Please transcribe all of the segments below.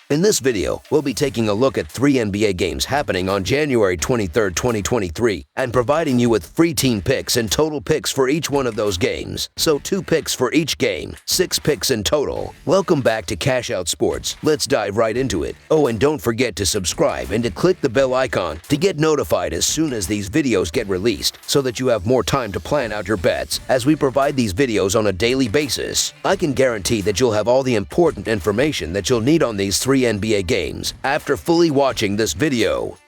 In this video, we'll be taking a look at 3 NBA games happening on January 23, 2023, and providing you with free team picks and total picks for each one of those games. So 2 picks for each game, 6 picks in total. Welcome back to Cash Out Sports. Let's dive right into it. Oh, and don't forget to subscribe and to click the bell icon to get notified as soon as these videos get released, so that you have more time to plan out your bets as we provide these videos on a daily basis. I can guarantee that you'll have all the important information that you'll need on these 3 NBA games after fully watching this video.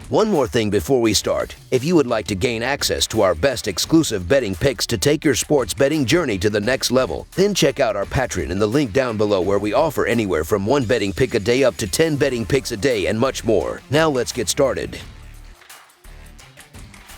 One more thing before we start. If you would like to gain access to our best exclusive betting picks to take your sports betting journey to the next level, then check out our Patreon in the link down below, where we offer anywhere from 1 betting pick a day up to 10 betting picks a day and much more. Now let's get started.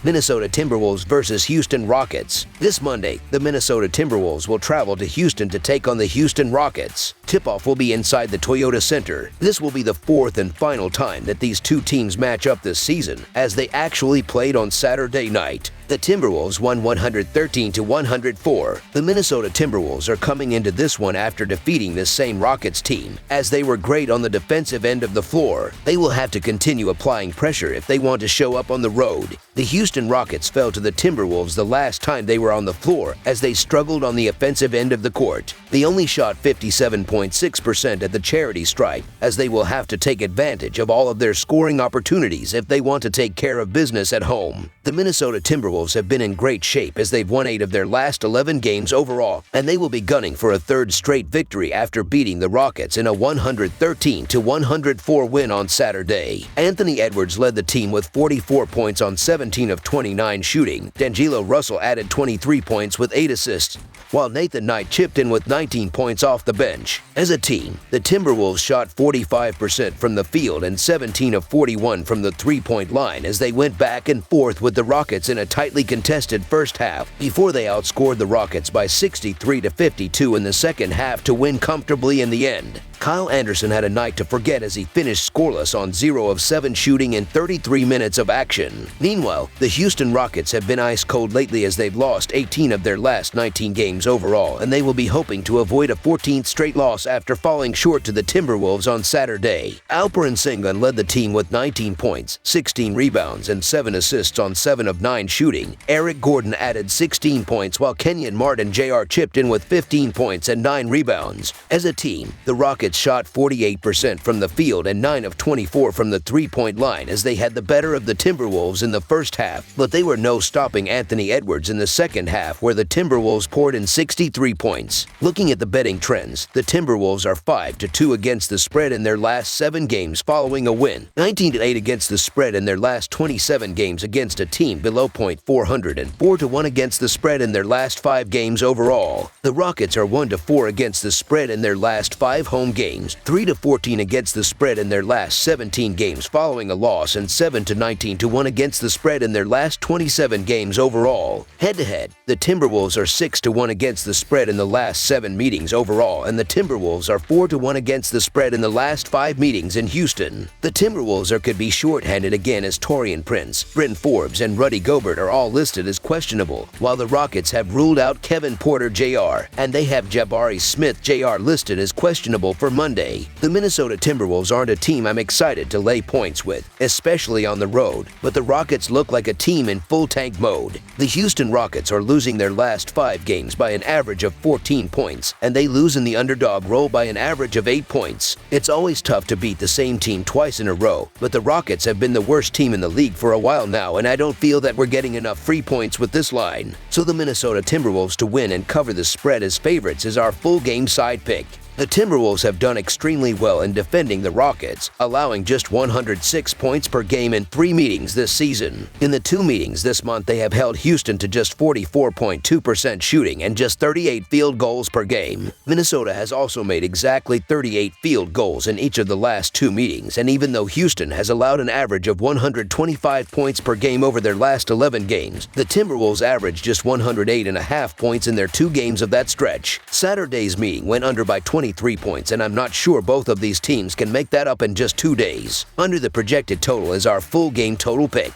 Minnesota Timberwolves versus Houston Rockets. This Monday, the Minnesota Timberwolves will travel to Houston to take on the Houston Rockets. Tip-off will be inside the Toyota Center. This will be the 4th and final time that these two teams match up this season, as they actually played on Saturday night. The Timberwolves won 113-104. The Minnesota Timberwolves are coming into this one after defeating this same Rockets team, as they were great on the defensive end of the floor. They will have to continue applying pressure if they want to show up on the road. The Houston Rockets fell to the Timberwolves the last time they were on the floor, as they struggled on the offensive end of the court. They only shot 57.6% at the charity stripe, as they will have to take advantage of all of their scoring opportunities if they want to take care of business at home. The Minnesota Timberwolves have been in great shape, as they've won 8 of their last 11 games overall, and they will be gunning for a 3rd straight victory after beating the Rockets in a 113-104 win on Saturday. Anthony Edwards led the team with 44 points on 17 of 29 shooting. D'Angelo Russell added 23 points with 8 assists, while Nathan Knight chipped in with 19 points off the bench. As a team, the Timberwolves shot 45% from the field and 17 of 41 from the three-point line, as they went back and forth with the Rockets in a tightly contested first half, before they outscored the Rockets by 63-52 in the second half to win comfortably in the end. Kyle Anderson had a night to forget, as he finished scoreless on 0 of 7 shooting in 33 minutes of action. Meanwhile, the Houston Rockets have been ice cold lately, as they've lost 18 of their last 19 games overall, and they will be hoping to avoid a 14th straight loss after falling short to the Timberwolves on Saturday. Alperen Sengun led the team with 19 points, 16 rebounds, and 7 assists on 7 of 9 shooting. Eric Gordon added 16 points, while Kenyon Martin Jr. chipped in with 15 points and 9 rebounds. As a team, the Rockets shot 48% from the field and 9 of 24 from the three-point line, as they had the better of the Timberwolves in the first half, but they were no stopping Anthony Edwards in the second half, where the Timberwolves poured in 63 points. Looking at the betting trends, the Timberwolves are 5-2 against the spread in their last 7 games following a win, 19-8 against the spread in their last 27 games against a team below .400, and 4-1 against the spread in their last 5 games overall. The Rockets are 1-4 against the spread in their last 5 home games, 3-14 against the spread in their last 17 games following a loss, and 7-19-1 against the spread in their last 27 games overall. Head-to-head, the Timberwolves are 6-1 against the spread in the last 7 meetings overall, and the Timberwolves are 4-1 against the spread in the last 5 meetings in Houston. The Timberwolves could be shorthanded again, as Taurean Prince, Bryn Forbes, and Rudy Gobert are all listed as questionable, while the Rockets have ruled out Kevin Porter Jr., and they have Jabari Smith Jr. listed as questionable for Monday. The Minnesota Timberwolves aren't a team I'm excited to lay points with, especially on the road, but the Rockets look like a team in full tank mode. The Houston Rockets are losing their last 5 games by an average of 14 points, and they lose in the underdog role by an average of 8 points. It's always tough to beat the same team twice in a row, but the Rockets have been the worst team in the league for a while now, and I don't feel that we're getting enough free points with this line. So the Minnesota Timberwolves to win and cover the spread as favorites is our full game side pick. The Timberwolves have done extremely well in defending the Rockets, allowing just 106 points per game in 3 meetings this season. In the 2 meetings this month, they have held Houston to just 44.2% shooting and just 38 field goals per game. Minnesota has also made exactly 38 field goals in each of the last 2 meetings, and even though Houston has allowed an average of 125 points per game over their last 11 games, the Timberwolves averaged just 108.5 points in their 2 games of that stretch. Saturday's meeting went under by 23 points, and I'm not sure both of these teams can make that up in just 2 days. Under the projected total is our full game total pick.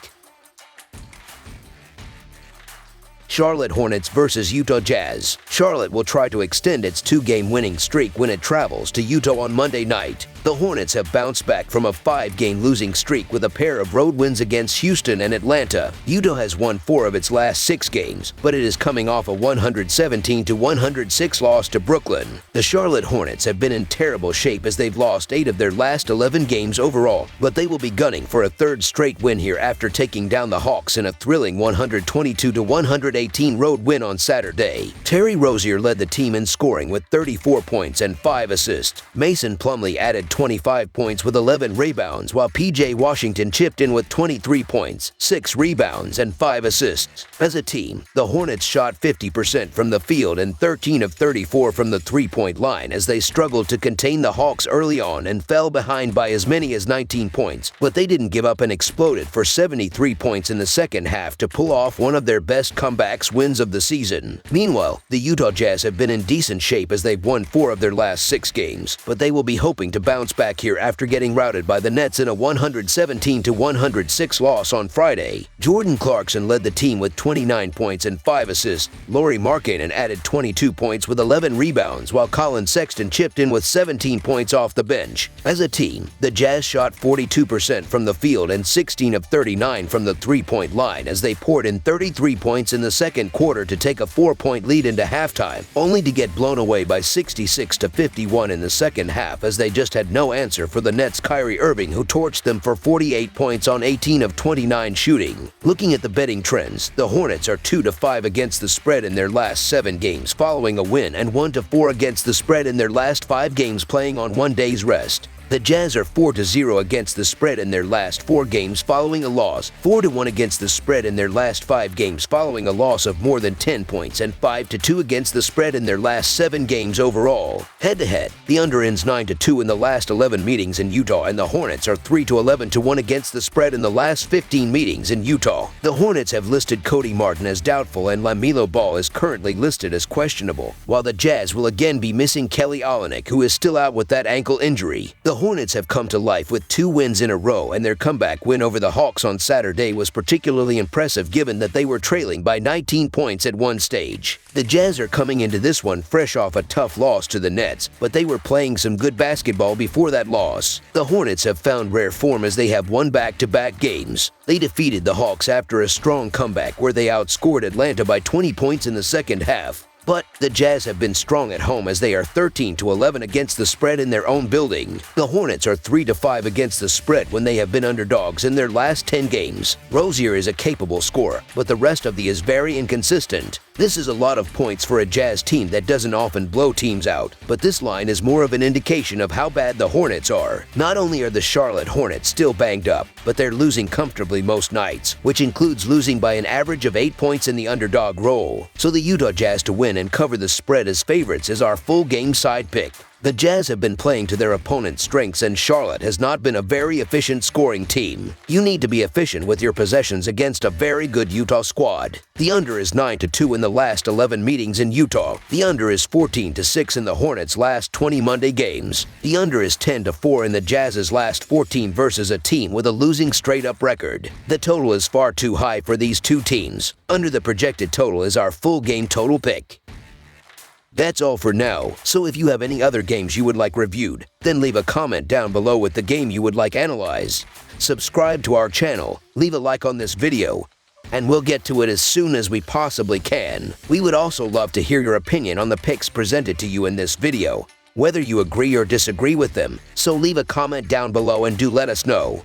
Charlotte Hornets versus Utah Jazz. Charlotte will try to extend its 2-game winning streak when it travels to Utah on Monday night. The Hornets have bounced back from a 5-game losing streak with a pair of road wins against Houston and Atlanta. Utah has won 4 of its last 6 games, but it is coming off a 117-106 loss to Brooklyn. The Charlotte Hornets have been in terrible shape as they've lost 8 of their last 11 games overall, but they will be gunning for a 3rd straight win here after taking down the Hawks in a thrilling 122-118 road win on Saturday. Terry Rozier led the team in scoring with 34 points and 5 assists. Mason Plumlee added 25 points with 11 rebounds, while P.J. Washington chipped in with 23 points, 6 rebounds, and 5 assists. As a team, the Hornets shot 50% from the field and 13 of 34 from the three-point line as they struggled to contain the Hawks early on and fell behind by as many as 19 points, but they didn't give up and exploded for 73 points in the second half to pull off one of their best comebacks wins of the season. Meanwhile, the Utah Jazz have been in decent shape as they've won 4 of their last 6 games, but they will be hoping to bounce back here after getting routed by the Nets in a 117-106 loss on Friday. Jordan Clarkson led the team with 29 points and 5 assists. Lauri Markkanen added 22 points with 11 rebounds, while Colin Sexton chipped in with 17 points off the bench. As a team, the Jazz shot 42% from the field and 16 of 39 from the three-point line as they poured in 33 points in the second quarter to take a 4-point lead into halftime, only to get blown away by 66-51 in the second half as they just had no answer for the Nets' Kyrie Irving, who torched them for 48 points on 18 of 29 shooting. Looking at the betting trends, the Hornets are 2-5 against the spread in their last 7 games following a win and 1-4 against the spread in their last 5 games playing on 1 day's rest. The Jazz are 4-0 against the spread in their last 4 games following a loss, 4-1 against the spread in their last 5 games following a loss of more than 10 points, and 5-2 against the spread in their last 7 games overall. Head-to-head, the under ends 9-2 in the last 11 meetings in Utah, and the Hornets are 3-11-1 against the spread in the last 15 meetings in Utah. The Hornets have listed Cody Martin as doubtful and LaMelo Ball is currently listed as questionable, while the Jazz will again be missing Kelly Olynyk, who is still out with that ankle injury. The Hornets have come to life with 2 wins in a row, and their comeback win over the Hawks on Saturday was particularly impressive given that they were trailing by 19 points at one stage. The Jazz are coming into this one fresh off a tough loss to the Nets, but they were playing some good basketball before that loss. The Hornets have found rare form as they have won back-to-back games. They defeated the Hawks after a strong comeback where they outscored Atlanta by 20 points in the second half. But the Jazz have been strong at home as they are 13-11 against the spread in their own building. The Hornets are 3-5 against the spread when they have been underdogs in their last 10 games. Rozier is a capable scorer, but the rest of the is very inconsistent. This is a lot of points for a Jazz team that doesn't often blow teams out, but this line is more of an indication of how bad the Hornets are. Not only are the Charlotte Hornets still banged up, but they're losing comfortably most nights, which includes losing by an average of 8 points in the underdog role. So the Utah Jazz to win and cover the spread as favorites is our full game side pick. The Jazz have been playing to their opponent's strengths, and Charlotte has not been a very efficient scoring team. You need to be efficient with your possessions against a very good Utah squad. The under is 9-2 in the last 11 meetings in Utah. The under is 14-6 in the Hornets' last 20 Monday games. The under is 10-4 in the Jazz's last 14 versus a team with a losing straight-up record. The total is far too high for these two teams. Under the projected total is our full game total pick. That's all for now, so if you have any other games you would like reviewed, then leave a comment down below with the game you would like analyzed. Subscribe to our channel, leave a like on this video, and we'll get to it as soon as we possibly can. We would also love to hear your opinion on the picks presented to you in this video, whether you agree or disagree with them, so leave a comment down below and do let us know.